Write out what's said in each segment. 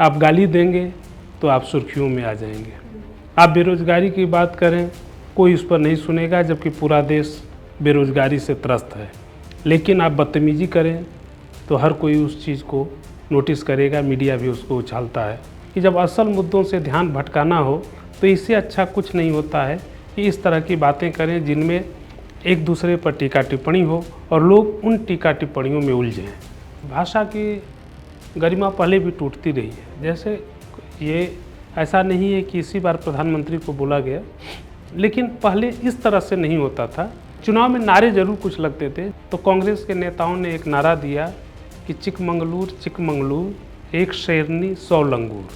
आप गाली देंगे तो आप सुर्खियों में आ जाएंगे। आप बेरोजगारी की बात करें, कोई उस पर नहीं सुनेगा, जबकि पूरा देश बेरोजगारी से त्रस्त है। लेकिन आप बदतमीजी करें तो हर कोई उस चीज़ को नोटिस करेगा, मीडिया भी उसको उछालता है। कि जब असल मुद्दों से ध्यान भटकाना हो तो इससे अच्छा कुछ नहीं होता है कि इस तरह की बातें करें जिनमें एक दूसरे पर टीका टिप्पणी हो और लोग उन टीका टिप्पणियों में उलझें। भाषा की गरिमा पहले भी टूटती रही है। जैसे ये ऐसा नहीं है कि इसी बार प्रधानमंत्री को बोला गया, लेकिन पहले इस तरह से नहीं होता था। चुनाव में नारे जरूर कुछ लगते थे। तो कांग्रेस के नेताओं ने एक नारा दिया कि चिकमंगलूर चिकमंगलूर एक शेरनी 100 लंगूर।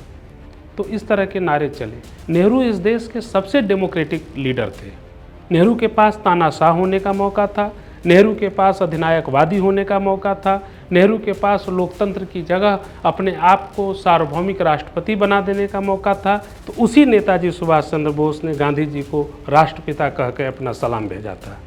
तो इस तरह के नारे चले। नेहरू इस देश के सबसे डेमोक्रेटिक लीडर थे। नेहरू के पास तानाशाह होने का मौका था, नेहरू के पास अधिनायकवादी होने का मौका था, नेहरू के पास लोकतंत्र की जगह अपने आप को सार्वभौमिक राष्ट्रपति बना देने का मौका था। तो उसी नेताजी सुभाष चंद्र बोस ने गांधी जी को राष्ट्रपिता कह के अपना सलाम भेजा था।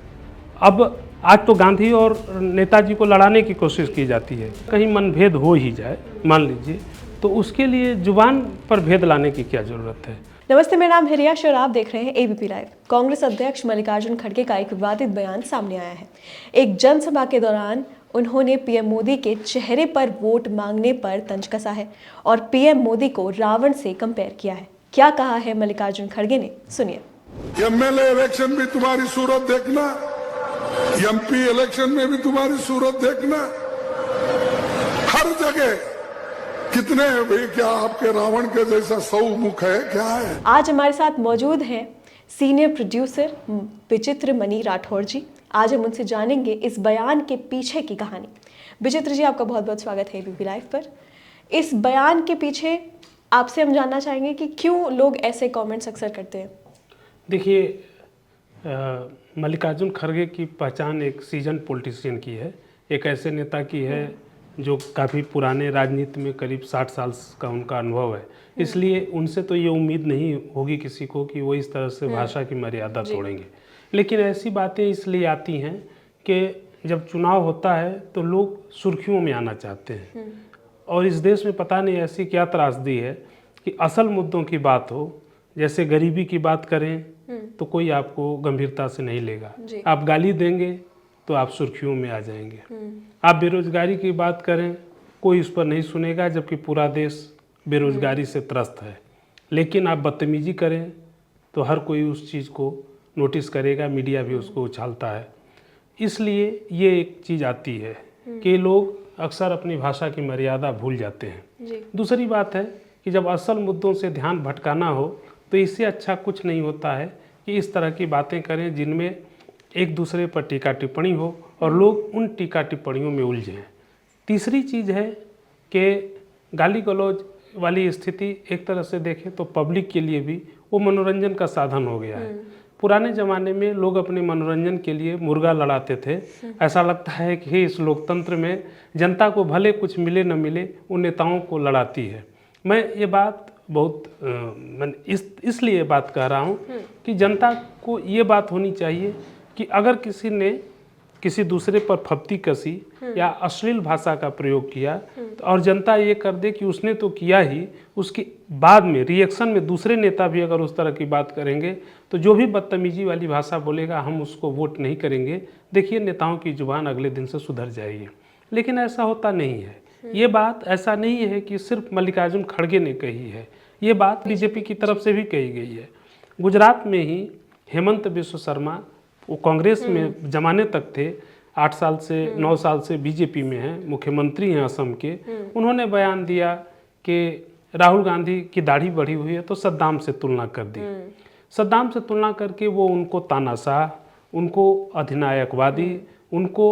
अब आज तो गांधी और नेताजी को लड़ाने की कोशिश की जाती है। कहीं मनभेद हो ही जाए, मान लीजिए, तो उसके लिए जुबान पर भेद लाने की क्या ज़रूरत है। नमस्ते, मेरा नाम है रियाश और आप देख रहे हैं एबीपी लाइव। कांग्रेस अध्यक्ष मल्लिकार्जुन खड़गे का एक विवादित बयान सामने आया है। एक जनसभा के दौरान उन्होंने पीएम मोदी के चेहरे पर वोट मांगने पर तंज कसा है और पीएम मोदी को रावण से कंपेयर किया है। क्या कहा है मल्लिकार्जुन खड़गे ने, सुनिए। एमएलए इलेक्शन भी तुम्हारी सूरत देखना, एमपी इलेक्शन में भी तुम्हारी सूरत देखना, हर जगह कितने भाई, क्या आपके रावण के जैसा 100 मुख है क्या है। आज हमारे साथ मौजूद हैं सीनियर प्रोड्यूसर विचित्र मणि राठौर जी। आज हम उनसे जानेंगे इस बयान के पीछे की कहानी। विचित्र जी, आपका बहुत बहुत स्वागत है एबीपी लाइव पर। इस बयान के पीछे आपसे हम जानना चाहेंगे कि क्यों लोग ऐसे कमेंट्स अक्सर करते हैं। देखिए, मल्लिकार्जुन खड़गे की पहचान एक सीजन पॉलिटिशियन की है, एक ऐसे नेता की है जो काफ़ी पुराने राजनीति में करीब 60 साल का उनका अनुभव है। इसलिए उनसे तो ये उम्मीद नहीं होगी किसी को कि वो इस तरह से भाषा की मर्यादा तोड़ेंगे। लेकिन ऐसी बातें इसलिए आती हैं कि जब चुनाव होता है तो लोग सुर्खियों में आना चाहते हैं। और इस देश में पता नहीं ऐसी क्या त्रासदी है कि असल मुद्दों की बात हो, जैसे गरीबी की बात करें तो कोई आपको गंभीरता से नहीं लेगा। आप गाली देंगे तो आप सुर्खियों में आ जाएंगे। आप बेरोजगारी की बात करें, कोई उस पर नहीं सुनेगा, जबकि पूरा देश बेरोजगारी से त्रस्त है। लेकिन आप बदतमीजी करें तो हर कोई उस चीज़ को नोटिस करेगा, मीडिया भी उसको उछालता है। इसलिए ये एक चीज़ आती है कि लोग अक्सर अपनी भाषा की मर्यादा भूल जाते हैं। दूसरी बात है कि जब असल मुद्दों से ध्यान भटकाना हो तो इससे अच्छा कुछ नहीं होता है कि इस तरह की बातें करें जिनमें एक दूसरे पर टीका टिप्पणी हो और लोग उन टीका टिप्पणियों में उलझें। तीसरी चीज़ है कि गाली गलौज वाली स्थिति एक तरह से देखें तो पब्लिक के लिए भी वो मनोरंजन का साधन हो गया है। पुराने ज़माने में लोग अपने मनोरंजन के लिए मुर्गा लड़ाते थे। ऐसा लगता है कि इस लोकतंत्र में जनता को भले कुछ मिले न मिले, उन नेताओं को लड़ाती है। मैं ये बात बहुत इसलिए बात कह रहा हूँ कि जनता को ये बात होनी चाहिए कि अगर किसी ने किसी दूसरे पर फप्ती कसी या अश्लील भाषा का प्रयोग किया और जनता ये कर दे कि उसने तो किया ही, उसके बाद में रिएक्शन में दूसरे नेता भी अगर उस तरह की बात करेंगे तो जो भी बदतमीजी वाली भाषा बोलेगा हम उसको वोट नहीं करेंगे। देखिए, नेताओं की जुबान अगले दिन से सुधर जाएगी। लेकिन ऐसा होता नहीं है। ये बात ऐसा नहीं है कि सिर्फ मल्लिकार्जुन खड़गे ने कही है, ये बात बीजेपी की तरफ से भी कही गई है। गुजरात में ही हेमंत बिस्व शर्मा, वो कांग्रेस में जमाने तक थे, 8 साल से 9 साल से बीजेपी में हैं, मुख्यमंत्री हैं असम के। उन्होंने बयान दिया कि राहुल गांधी की दाढ़ी बढ़ी हुई है तो सद्दाम से तुलना कर दी। सद्दाम से तुलना करके वो उनको तानाशाह, उनको अधिनायकवादी, उनको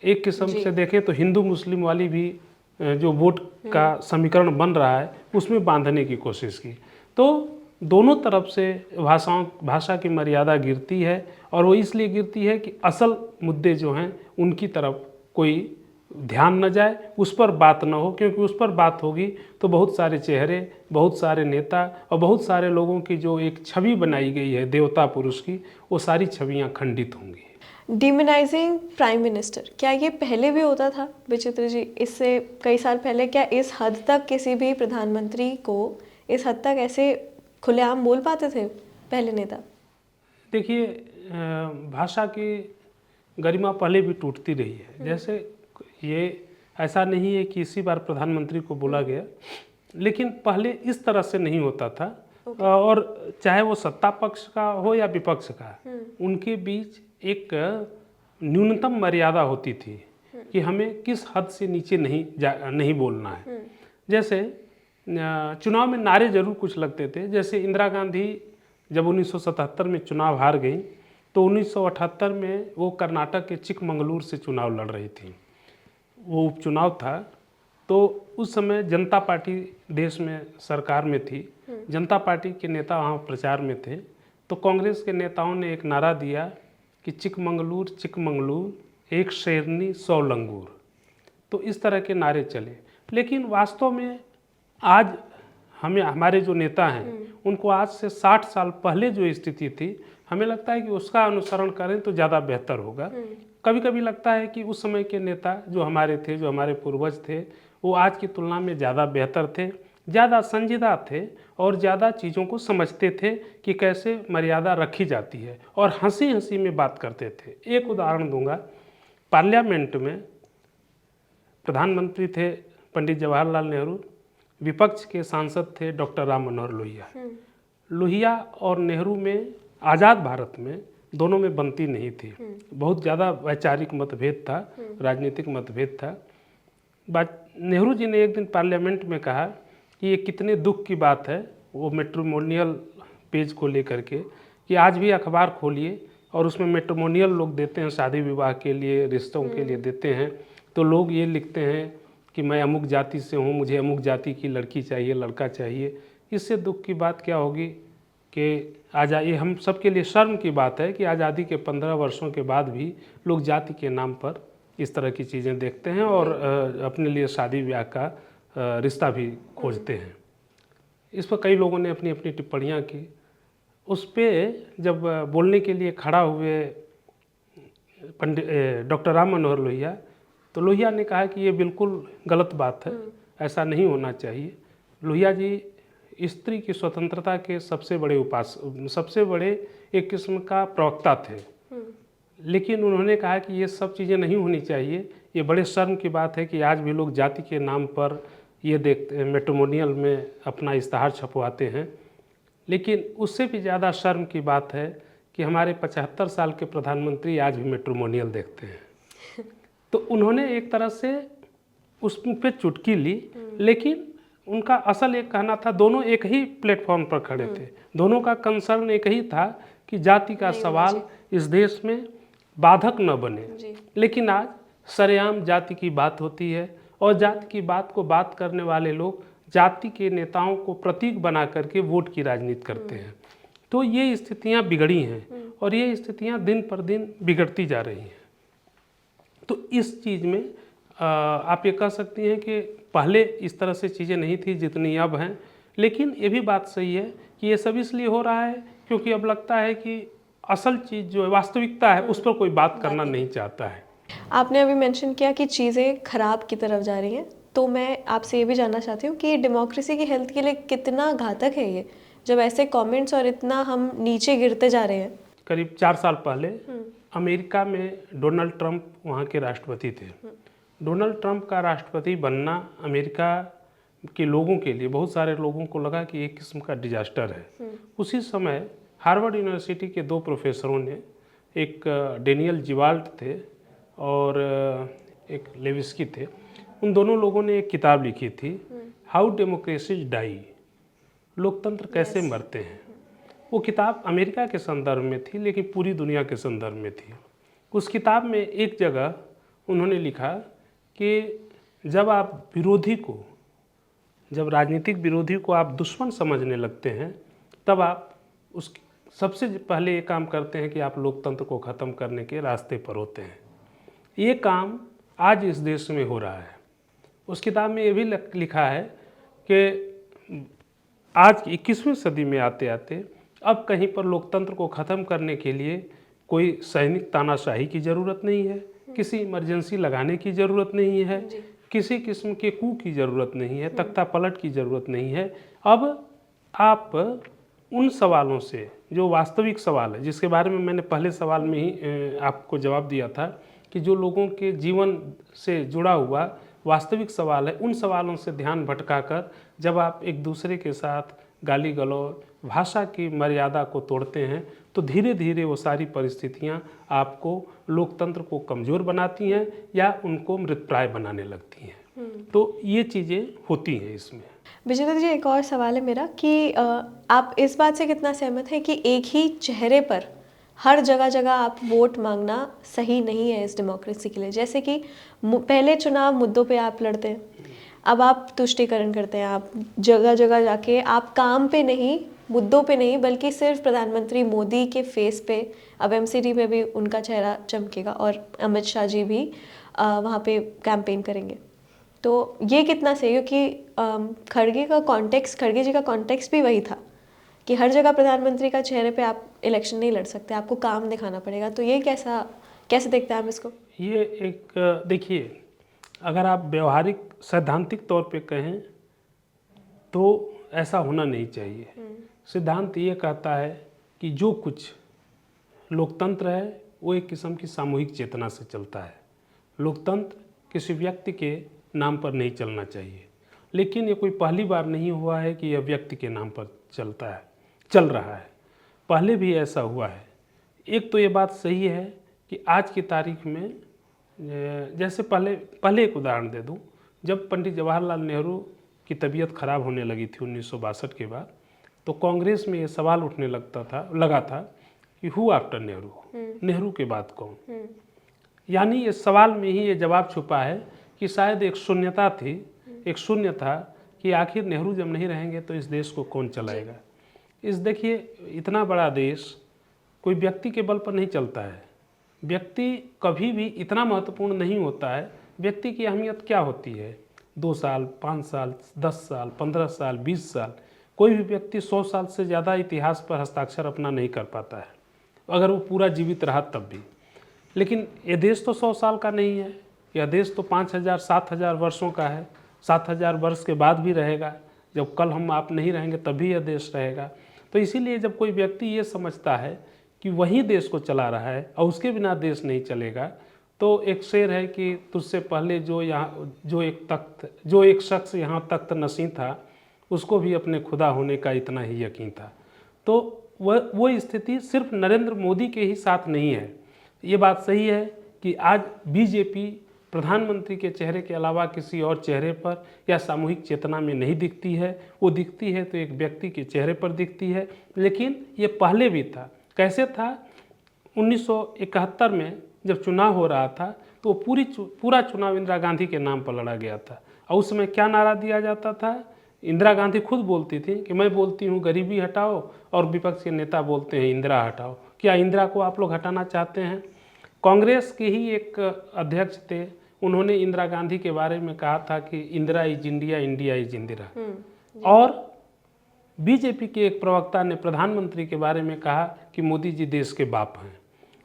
एक किस्म से देखें तो हिंदू मुस्लिम वाली भी जो वोट का समीकरण बन रहा है उसमें बांधने की कोशिश की। तो दोनों तरफ से भाषा की मर्यादा गिरती है और वो इसलिए गिरती है कि असल मुद्दे जो हैं उनकी तरफ कोई ध्यान न जाए, उस पर बात न हो, क्योंकि उस पर बात होगी तो बहुत सारे चेहरे, बहुत सारे नेता और बहुत सारे लोगों की जो एक छवि बनाई गई है देवता पुरुष की, वो सारी छवियां खंडित होंगी। डिमोनाइजिंग प्राइम मिनिस्टर, क्या ये पहले भी होता था विचित्र जी? इससे कई साल पहले क्या इस हद तक किसी भी प्रधानमंत्री को इस हद तक ऐसे खुलेआम बोल पाते थे पहले नेता? देखिए, भाषा की गरिमा पहले भी टूटती रही है। जैसे ये ऐसा नहीं है कि इसी बार प्रधानमंत्री को बोला गया, लेकिन पहले इस तरह से नहीं होता था। और चाहे वो सत्ता पक्ष का हो या विपक्ष का, उनके बीच एक न्यूनतम मर्यादा होती थी कि हमें किस हद से नीचे नहीं बोलना है। जैसे चुनाव में नारे जरूर कुछ लगते थे। जैसे इंदिरा गांधी जब 1977 में चुनाव हार गई, तो 1978 में वो कर्नाटक के चिकमंगलूर से चुनाव लड़ रही थी। वो उपचुनाव था, तो उस समय जनता पार्टी देश में सरकार में थी, जनता पार्टी के नेता वहाँ प्रचार में थे। तो कांग्रेस के नेताओं ने एक नारा दिया कि चिकमंगलूर चिकमंगलूर एक शेरनी 100 लंगूर। तो इस तरह के नारे चले। लेकिन वास्तव में आज हमारे जो नेता हैं, उनको आज से 60 साल पहले जो स्थिति थी, हमें लगता है कि उसका अनुसरण करें तो ज़्यादा बेहतर होगा। कभी कभी लगता है कि उस समय के नेता जो हमारे पूर्वज थे, वो आज की तुलना में ज़्यादा बेहतर थे, ज़्यादा संजीदा थे और ज़्यादा चीज़ों को समझते थे कि कैसे मर्यादा रखी जाती है, और हंसी हंसी में बात करते थे। एक उदाहरण दूंगा। पार्लियामेंट में प्रधानमंत्री थे पंडित जवाहरलाल नेहरू, विपक्ष के सांसद थे डॉक्टर राम मनोहर लोहिया। लोहिया और नेहरू में आज़ाद भारत में दोनों में बनती नहीं थी, बहुत ज़्यादा वैचारिक मतभेद था, राजनीतिक मतभेद था। नेहरू जी ने एक दिन पार्लियामेंट में कहा कि ये कितने दुख की बात है, वो मैट्रिमोनियल पेज को लेकर के, कि आज भी अखबार खोलिए और उसमें मैट्रिमोनियल लोग देते हैं, शादी विवाह के लिए, रिश्तों के लिए देते हैं, तो लोग ये लिखते हैं कि मैं अमुक जाति से हूँ, मुझे अमुक जाति की लड़की चाहिए, लड़का चाहिए। इससे दुख की बात क्या होगी कि आज ये हम सब के लिए शर्म की बात है कि आज़ादी के 15 वर्षों के बाद भी लोग जाति के नाम पर इस तरह की चीज़ें देखते हैं और अपने लिए शादी ब्याह का रिश्ता भी खोजते हैं। इस पर कई लोगों ने अपनी अपनी टिप्पणियाँ की। उस पर जब बोलने के लिए खड़ा हुए पंडित डॉक्टर राम मनोहर लोहिया, तो लोहिया ने कहा कि ये बिल्कुल गलत बात है, ऐसा नहीं होना चाहिए। लोहिया जी स्त्री की स्वतंत्रता के सबसे बड़े एक किस्म का प्रवक्ता थे, लेकिन उन्होंने कहा कि ये सब चीज़ें नहीं होनी चाहिए। ये बड़े शर्म की बात है कि आज भी लोग जाति के नाम पर ये देखते, मैट्रिमोनियल में अपना इश्तहार छपवाते हैं। लेकिन उससे भी ज़्यादा शर्म की बात है कि हमारे 75 साल के प्रधानमंत्री आज भी मैट्रिमोनियल देखते हैं। तो उन्होंने एक तरह से उस पर चुटकी ली, लेकिन उनका असल एक कहना था, दोनों एक ही प्लेटफॉर्म पर खड़े थे, दोनों का कंसर्न एक ही था कि जाति का सवाल इस देश में बाधक न बने। लेकिन आज सरेआम जाति की बात होती है, और जाति की बात को बात करने वाले लोग जाति के नेताओं को प्रतीक बना करके वोट की राजनीति करते हैं। तो ये स्थितियां बिगड़ी हैं और ये स्थितियां दिन पर दिन बिगड़ती जा रही हैं। तो इस चीज़ में आप ये कह सकती हैं कि पहले इस तरह से चीज़ें नहीं थी जितनी अब हैं। लेकिन ये भी बात सही है कि ये सब इसलिए हो रहा है क्योंकि अब लगता है कि असल चीज़ जो वास्तविकता है उस पर कोई बात करना नहीं चाहता है। आपने अभी मेंशन किया कि चीज़ें खराब की तरफ जा रही हैं, तो मैं आपसे ये भी जानना चाहती हूँ कि डेमोक्रेसी की हेल्थ के लिए कितना घातक है ये, जब ऐसे कमेंट्स और इतना हम नीचे गिरते जा रहे हैं। करीब 4 साल पहले अमेरिका में डोनाल्ड ट्रंप वहाँ के राष्ट्रपति थे। डोनाल्ड ट्रंप का राष्ट्रपति बनना अमेरिका के लोगों के लिए, बहुत सारे लोगों को लगा कि एक किस्म का डिजास्टर है। उसी समय हार्वर्ड यूनिवर्सिटी के 2 प्रोफेसरों ने, एक डेनियल जिवाल्ट थे और एक लेविस्की थे, उन दोनों लोगों ने एक किताब लिखी थी, हाउ डेमोक्रेसीज डाई, लोकतंत्र कैसे मरते हैं। वो किताब अमेरिका के संदर्भ में थी, लेकिन पूरी दुनिया के संदर्भ में थी। उस किताब में एक जगह उन्होंने लिखा कि जब राजनीतिक विरोधी को आप दुश्मन समझने लगते हैं, तब आप उस सबसे पहले ये काम करते हैं कि आप लोकतंत्र को ख़त्म करने के रास्ते पर होते हैं। ये काम आज इस देश में हो रहा है। उस किताब में ये भी लिखा है कि आज 21वीं सदी में आते आते अब कहीं पर लोकतंत्र को ख़त्म करने के लिए कोई सैनिक तानाशाही की ज़रूरत नहीं है, किसी इमरजेंसी लगाने की ज़रूरत नहीं है, किसी किस्म के कू की ज़रूरत नहीं है, तख्ता पलट की ज़रूरत नहीं है। अब आप उन सवालों से जो वास्तविक सवाल है, जिसके बारे में मैंने पहले सवाल में ही आपको जवाब दिया था कि जो लोगों के जीवन से जुड़ा हुआ वास्तविक सवाल है, उन सवालों से ध्यान भटकाकर जब आप एक दूसरे के साथ गाली गलौज भाषा की मर्यादा को तोड़ते हैं तो धीरे धीरे वो सारी परिस्थितियां आपको लोकतंत्र को कमज़ोर बनाती हैं या उनको मृतप्राय बनाने लगती हैं। तो ये चीज़ें होती हैं इसमें। विजेंद्र जी, एक और सवाल है मेरा कि आप इस बात से कितना सहमत हैं कि एक ही चेहरे पर हर जगह जगह आप वोट मांगना सही नहीं है इस डेमोक्रेसी के लिए? जैसे कि पहले चुनाव मुद्दों पे आप लड़ते हैं, अब आप तुष्टीकरण करते हैं, आप जगह जगह जाके आप काम पे नहीं, मुद्दों पे नहीं, बल्कि सिर्फ प्रधानमंत्री मोदी के फेस पे, अब एमसीडी पे भी उनका चेहरा चमकेगा और अमित शाह जी भी वहाँ पे कैंपेन करेंगे। तो ये कितना सही है? क्योंकि खड़गे जी का कॉन्टेक्स्ट भी वही था कि हर जगह प्रधानमंत्री का चेहरे पे आप इलेक्शन नहीं लड़ सकते, आपको काम दिखाना पड़ेगा। तो ये कैसे देखते हैं आप इसको? ये एक देखिए, अगर आप व्यवहारिक सैद्धांतिक तौर पे कहें तो ऐसा होना नहीं चाहिए। सिद्धांत ये कहता है कि जो कुछ लोकतंत्र है वो एक किस्म की सामूहिक चेतना से चलता है। लोकतंत्र किसी व्यक्ति के नाम पर नहीं चलना चाहिए, लेकिन ये कोई पहली बार नहीं हुआ है कि यह व्यक्ति के नाम पर चल रहा है। पहले भी ऐसा हुआ है। एक तो ये बात सही है कि आज की तारीख में जैसे पहले एक उदाहरण दे दूं, जब पंडित जवाहरलाल नेहरू की तबीयत खराब होने लगी थी 1962 के बाद, तो कांग्रेस में ये सवाल उठने लगा था कि हु आफ्टर नेहरू, नेहरू के बाद कौन। यानी ये सवाल में ही ये जवाब छुपा है कि शायद एक शून्यता थी, एक शून्य था कि आखिर नेहरू जब नहीं रहेंगे तो इस देश को कौन चलाएगा। देखिए, इतना बड़ा देश कोई व्यक्ति के बल पर नहीं चलता है। व्यक्ति कभी भी इतना महत्वपूर्ण नहीं होता है। व्यक्ति की अहमियत क्या होती है? 2 साल, 5 साल, 10 साल, 15 साल, 20 साल। कोई भी व्यक्ति 100 साल से ज़्यादा इतिहास पर हस्ताक्षर अपना नहीं कर पाता है, अगर वो पूरा जीवित रहा तब भी। लेकिन ये देश तो 100 साल का नहीं है, यह देश तो 5000, 7000 वर्षों का है। 7000 वर्ष के बाद भी रहेगा, जब कल हम आप नहीं रहेंगे तभी यह देश रहेगा। तो इसीलिए जब कोई व्यक्ति ये समझता है कि वही देश को चला रहा है और उसके बिना देश नहीं चलेगा, तो एक शेर है कि तुझसे पहले जो एक शख्स यहाँ तख्त नशीं था, उसको भी अपने खुदा होने का इतना ही यकीन था। तो वो स्थिति सिर्फ नरेंद्र मोदी के ही साथ नहीं है। ये बात सही है कि आज बीजेपी प्रधानमंत्री के चेहरे के अलावा किसी और चेहरे पर या सामूहिक चेतना में नहीं दिखती है। वो दिखती है तो एक व्यक्ति के चेहरे पर दिखती है। लेकिन ये पहले भी था। कैसे था? 1971 में जब चुनाव हो रहा था तो पूरा चुनाव इंदिरा गांधी के नाम पर लड़ा गया था। और उस समय क्या नारा दिया जाता था? इंदिरा गांधी खुद बोलती थी कि मैं बोलती हूँ गरीबी हटाओ, और विपक्ष के नेता बोलते हैं इंदिरा हटाओ। क्या इंदिरा को आप लोग हटाना चाहते हैं? कांग्रेस के ही एक अध्यक्ष थे, उन्होंने इंदिरा गांधी के बारे में कहा था कि Indira is India, India is Indira. और बीजेपी के एक प्रवक्ता ने प्रधानमंत्री के बारे में कहा कि मोदी जी देश के बाप हैं।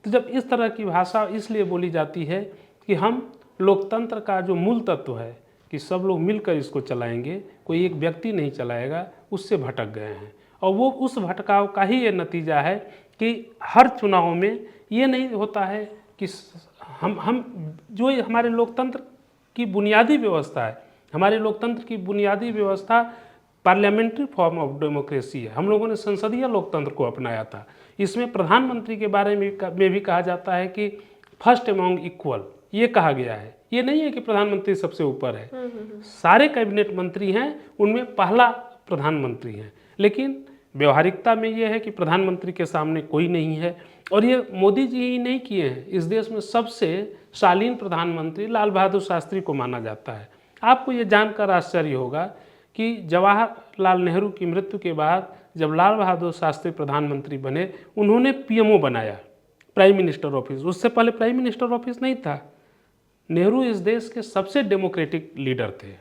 तो जब इस तरह की भाषा इसलिए बोली जाती है कि हम लोकतंत्र का जो मूल तत्व है कि सब लोग मिलकर इसको चलाएंगे, कोई एक व्यक्ति नहीं चलाएगा, उससे भटक गए हैं। और वो उस भटकाव का ही ये नतीजा है कि हर चुनाव में ये नहीं होता है कि हम जो हमारे लोकतंत्र की बुनियादी व्यवस्था है, हमारे लोकतंत्र की बुनियादी व्यवस्था पार्लियामेंट्री फॉर्म ऑफ डेमोक्रेसी है। हम लोगों ने संसदीय लोकतंत्र को अपनाया था। इसमें प्रधानमंत्री के बारे में भी कहा जाता है कि फर्स्ट अमॉन्ग इक्वल, ये कहा गया है। ये नहीं है कि प्रधानमंत्री सबसे ऊपर है, सारे कैबिनेट मंत्री हैं, उनमें पहला प्रधानमंत्री है। लेकिन व्यवहारिकता में ये है कि प्रधानमंत्री के सामने कोई नहीं है। और ये मोदी जी ही नहीं किए हैं। इस देश में सबसे शालीन प्रधानमंत्री लाल बहादुर शास्त्री को माना जाता है। आपको ये जानकर आश्चर्य होगा कि जवाहरलाल नेहरू की मृत्यु के बाद जब लाल बहादुर शास्त्री प्रधानमंत्री बने, उन्होंने पीएमओ बनाया, प्राइम मिनिस्टर ऑफिस। उससे पहले प्राइम मिनिस्टर ऑफिस नहीं था। नेहरू इस देश के सबसे डेमोक्रेटिक लीडर थे।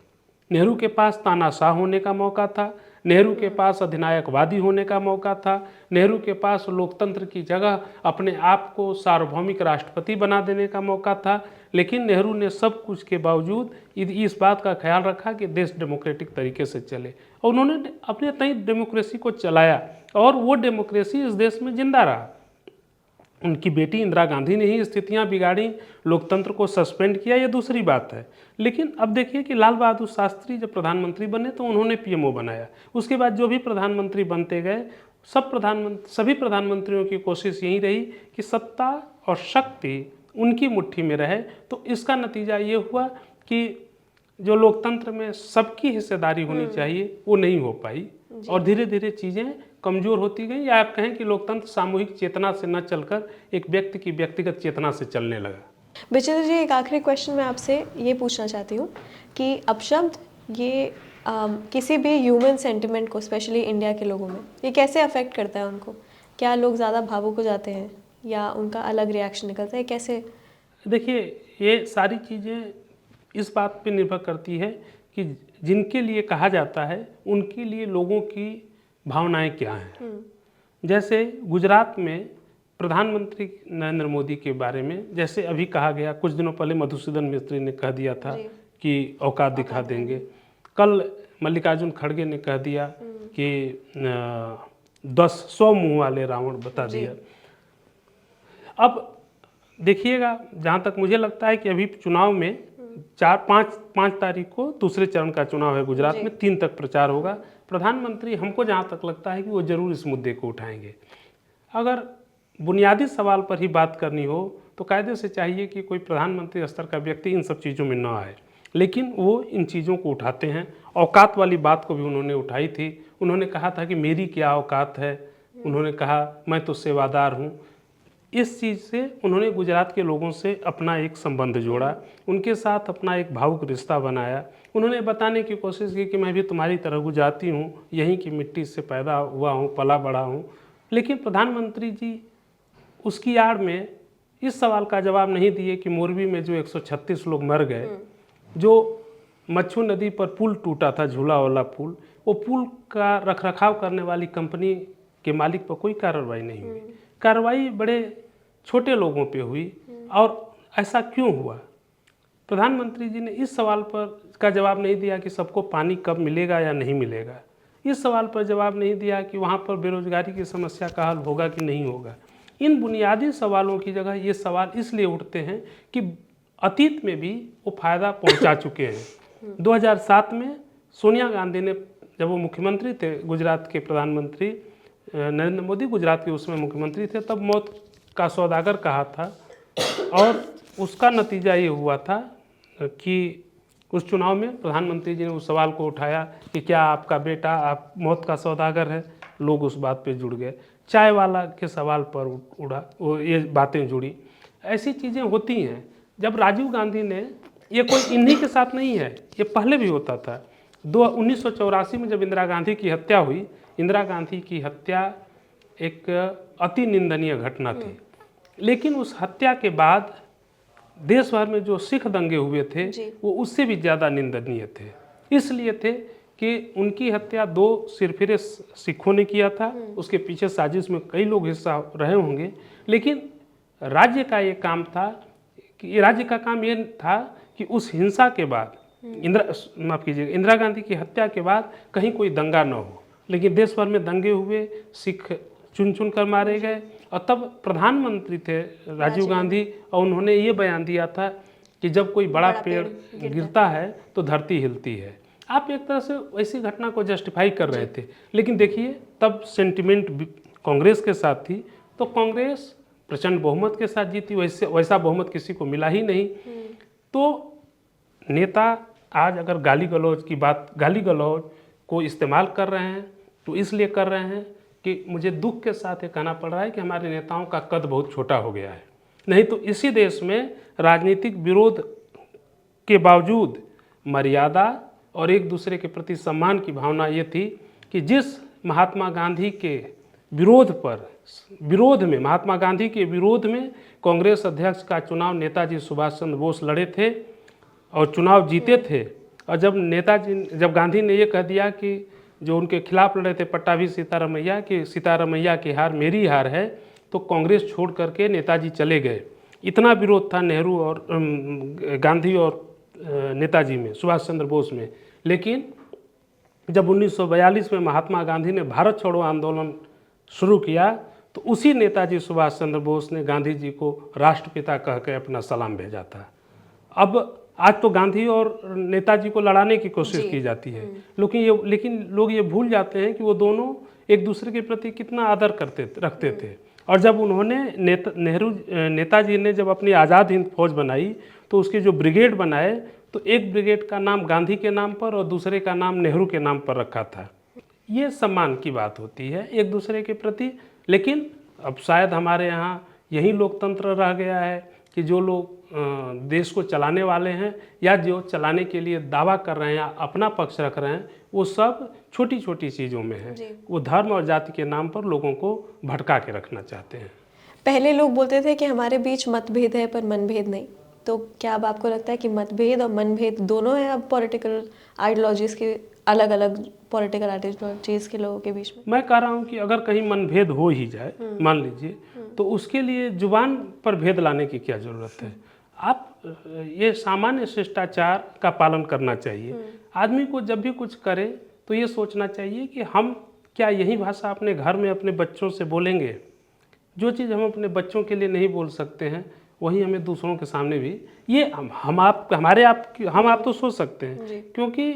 नेहरू के पास तानाशाह होने का मौका था, नेहरू के पास अधिनायकवादी होने का मौका था, नेहरू के पास लोकतंत्र की जगह अपने आप को सार्वभौमिक राष्ट्रपति बना देने का मौका था। लेकिन नेहरू ने सब कुछ के बावजूद इस बात का ख्याल रखा कि देश डेमोक्रेटिक तरीके से चले, और उन्होंने अपने तय डेमोक्रेसी को चलाया, और वो डेमोक्रेसी इस देश में जिंदा रहा। उनकी बेटी इंदिरा गांधी ने ही स्थितियां बिगाड़ी, लोकतंत्र को सस्पेंड किया, ये दूसरी बात है। लेकिन अब देखिए कि लाल बहादुर शास्त्री जब प्रधानमंत्री बने तो उन्होंने पीएमओ बनाया। उसके बाद जो भी प्रधानमंत्री बनते गए, सभी प्रधानमंत्रियों की कोशिश यही रही कि सत्ता और शक्ति उनकी मुट्ठी में रहे। तो इसका नतीजा ये हुआ कि जो लोकतंत्र में सबकी हिस्सेदारी होनी चाहिए वो नहीं हो पाई, और धीरे धीरे चीज़ें कमज़ोर होती गई, या आप कहें कि लोकतंत्र सामूहिक चेतना से न चलकर एक व्यक्ति की व्यक्तिगत चेतना से चलने लगा। विजेंद्र जी, एक आखिरी क्वेश्चन मैं आपसे ये पूछना चाहती हूँ कि अपशब्द ये किसी भी ह्यूमन सेंटिमेंट को, स्पेशली इंडिया के लोगों में, ये कैसे अफेक्ट करता है उनको? क्या लोग ज़्यादा भावुक हो जाते हैं या उनका अलग रिएक्शन निकलता है, कैसे? देखिए, ये सारी चीज़ें इस बात पे निर्भर करती है कि जिनके लिए कहा जाता है उनके लिए लोगों की भावनाएं क्या हैं। जैसे गुजरात में प्रधानमंत्री नरेंद्र मोदी के बारे में जैसे अभी कहा गया, कुछ दिनों पहले मधुसूदन मिस्त्री ने कह दिया था कि औकात दिखा देंगे। कल मल्लिकार्जुन खड़गे ने कह दिया कि 100 मुंह वाले रावण बता दिया। अब देखिएगा, जहाँ तक मुझे लगता है कि अभी चुनाव में 5 तारीख को दूसरे चरण का चुनाव है गुजरात में, 3 तक प्रचार होगा। प्रधानमंत्री, हमको जहाँ तक लगता है कि वो जरूर इस मुद्दे को उठाएंगे। अगर बुनियादी सवाल पर ही बात करनी हो तो कायदे से चाहिए कि कोई प्रधानमंत्री स्तर का व्यक्ति इन सब चीज़ों में न आए, लेकिन वो इन चीज़ों को उठाते हैं। औकात वाली बात को भी उन्होंने उठाई थी। उन्होंने कहा था कि मेरी क्या औकात है, उन्होंने कहा मैं तो सेवादार हूँ। इस चीज़ से उन्होंने गुजरात के लोगों से अपना एक संबंध जोड़ा, उनके साथ अपना एक भावुक रिश्ता बनाया। उन्होंने बताने की कोशिश की कि मैं भी तुम्हारी तरह गुजराती हूँ, यहीं की मिट्टी से पैदा हुआ हूँ, पला बड़ा हूँ। लेकिन प्रधानमंत्री जी उसकी आड़ में इस सवाल का जवाब नहीं दिए कि मोरबी में जो 136 लोग मर गए, जो मच्छू नदी पर पुल टूटा था, झूला वाला पुल, वो पुल का रखरखाव करने वाली कंपनी के मालिक पर कोई कार्रवाई नहीं हुई। कार्रवाई बड़े छोटे लोगों पे हुई। और ऐसा क्यों हुआ? प्रधानमंत्री जी ने इस सवाल पर का जवाब नहीं दिया कि सबको पानी कब मिलेगा या नहीं मिलेगा। इस सवाल पर जवाब नहीं दिया कि वहाँ पर बेरोजगारी की समस्या का हल होगा कि नहीं होगा। इन बुनियादी सवालों की जगह ये सवाल इसलिए उठते हैं कि अतीत में भी वो फायदा पहुंचा चुके हैं। 2007 में सोनिया गांधी ने, जब वो मुख्यमंत्री थे, गुजरात के प्रधानमंत्री नरेंद्र मोदी गुजरात के उसमें मुख्यमंत्री थे, तब मौत का सौदागर कहा था, और उसका नतीजा ये हुआ था कि उस चुनाव में प्रधानमंत्री जी ने उस सवाल को उठाया कि क्या आपका बेटा आप मौत का सौदागर है। लोग उस बात पे जुड़ गए। चाय वाला के सवाल पर उड़ा वो ये बातें जुड़ी। ऐसी चीज़ें होती हैं। जब राजीव गांधी ने, ये कोई इन्हीं के साथ नहीं है, ये पहले भी होता था। 1984 में जब इंदिरा गांधी की हत्या हुई, इंदिरा गांधी की हत्या एक अति निंदनीय घटना थी, लेकिन उस हत्या के बाद देश भर में जो सिख दंगे हुए थे वो उससे भी ज़्यादा निंदनीय थे। इसलिए थे कि उनकी हत्या 2 सिरफिरे सिखों ने किया था। उसके पीछे साजिश में कई लोग हिस्सा रहे होंगे, लेकिन राज्य का ये काम था कि राज्य का काम ये था कि उस हिंसा के बाद, माफ़ कीजिएगा, इंदिरा गांधी की हत्या के बाद कहीं कोई दंगा न हो। लेकिन देश भर में दंगे हुए, सिख चुन चुन कर मारे गए। और तब प्रधानमंत्री थे राजीव गांधी, और उन्होंने ये बयान दिया था कि जब कोई बड़ा पेड़ गिरता है तो धरती हिलती है। आप एक तरह से ऐसी घटना को जस्टिफाई कर रहे थे। लेकिन देखिए, तब सेंटिमेंट कांग्रेस के साथ थी, तो कांग्रेस प्रचंड बहुमत के साथ जीती। वैसा बहुमत किसी को मिला ही नहीं। तो नेता आज अगर गाली गलौज को इस्तेमाल कर रहे हैं तो इसलिए कर रहे हैं कि मुझे दुख के साथ ये कहना पड़ रहा है कि हमारे नेताओं का कद बहुत छोटा हो गया है। नहीं तो इसी देश में राजनीतिक विरोध के बावजूद मर्यादा और एक दूसरे के प्रति सम्मान की भावना ये थी कि जिस महात्मा गांधी के महात्मा गांधी के विरोध में कांग्रेस अध्यक्ष का चुनाव नेताजी सुभाष चंद्र बोस लड़े थे और चुनाव जीते थे। और जब गांधी ने ये कह दिया कि जो उनके खिलाफ लड़े थे पट्टाभी सीतारमैया कि सीतारमैया की हार मेरी हार है, तो कांग्रेस छोड़ करके नेताजी चले गए। इतना विरोध था नेहरू और गांधी और नेताजी में, सुभाष चंद्र बोस में। लेकिन जब 1942 में महात्मा गांधी ने भारत छोड़ो आंदोलन शुरू किया तो उसी नेताजी सुभाष चंद्र बोस ने गांधी जी को राष्ट्रपिता कह के अपना सलाम भेजा था। अब आज तो गांधी और नेताजी को लड़ाने की कोशिश की जाती है, लेकिन लोग ये भूल जाते हैं कि वो दोनों एक दूसरे के प्रति कितना आदर रखते थे। और जब उन्होंने नेताजी ने जब अपनी आज़ाद हिंद फौज बनाई तो उसके जो ब्रिगेड बनाए तो एक ब्रिगेड का नाम गांधी के नाम पर और दूसरे का नाम नेहरू के नाम पर रखा था। ये सम्मान की बात होती है एक दूसरे के प्रति। लेकिन अब शायद हमारे यहाँ यही लोकतंत्र रह गया है कि जो लोग देश को चलाने वाले हैं या जो चलाने के लिए दावा कर रहे हैं या अपना पक्ष रख रहे हैं, वो सब छोटी छोटी चीज़ों में है। वो धर्म और जाति के नाम पर लोगों को भटका के रखना चाहते हैं। पहले लोग बोलते थे कि हमारे बीच मतभेद है पर मनभेद नहीं, तो क्या अब आपको लगता है कि मतभेद और मनभेद दोनों हैं अब पॉलिटिकल आइडियोलॉजीज़ के, अलग अलग पॉलिटिकल आइडियोलॉजीज़ के लोगों के बीच में? मैं कह रहा हूँ कि अगर कहीं मनभेद हो ही जाए, मान लीजिए, तो उसके लिए जुबान पर भेद लाने की क्या ज़रूरत है। आप ये सामान्य शिष्टाचार का पालन करना चाहिए। आदमी को जब भी कुछ करे तो ये सोचना चाहिए कि हम क्या यही भाषा अपने घर में अपने बच्चों से बोलेंगे। जो चीज़ हम अपने बच्चों के लिए नहीं बोल सकते हैं वही हमें दूसरों के सामने भी, ये हम आप तो सोच सकते हैं, क्योंकि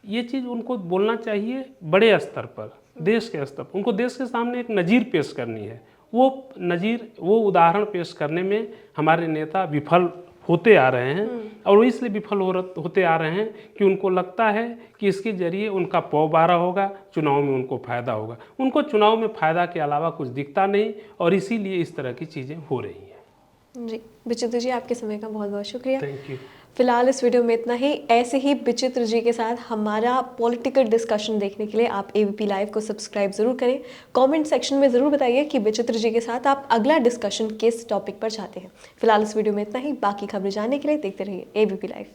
ये चीज़ उनको बोलना चाहिए बड़े स्तर पर, देश के स्तर पर। उनको देश के सामने एक नज़ीर पेश करनी है। वो उदाहरण पेश करने में हमारे नेता विफल होते आ रहे हैं, और वो इसलिए विफल होते आ रहे हैं कि उनको लगता है कि इसके जरिए उनका पौबारा होगा, चुनाव में उनको फ़ायदा होगा। उनको चुनाव में फ़ायदा के अलावा कुछ दिखता नहीं, और इसीलिए इस तरह की चीज़ें हो रही हैं। जी विचित्र जी, आपके समय का बहुत बहुत शुक्रिया। Thank you. फिलहाल इस वीडियो में इतना ही। ऐसे ही विचित्र जी के साथ हमारा पॉलिटिकल डिस्कशन देखने के लिए आप ABP लाइव को सब्सक्राइब जरूर करें। कमेंट सेक्शन में ज़रूर बताइए कि विचित्र जी के साथ आप अगला डिस्कशन किस टॉपिक पर चाहते हैं। फिलहाल इस वीडियो में इतना ही। बाकी खबरें जानने के लिए देखते रहिए ABP लाइव।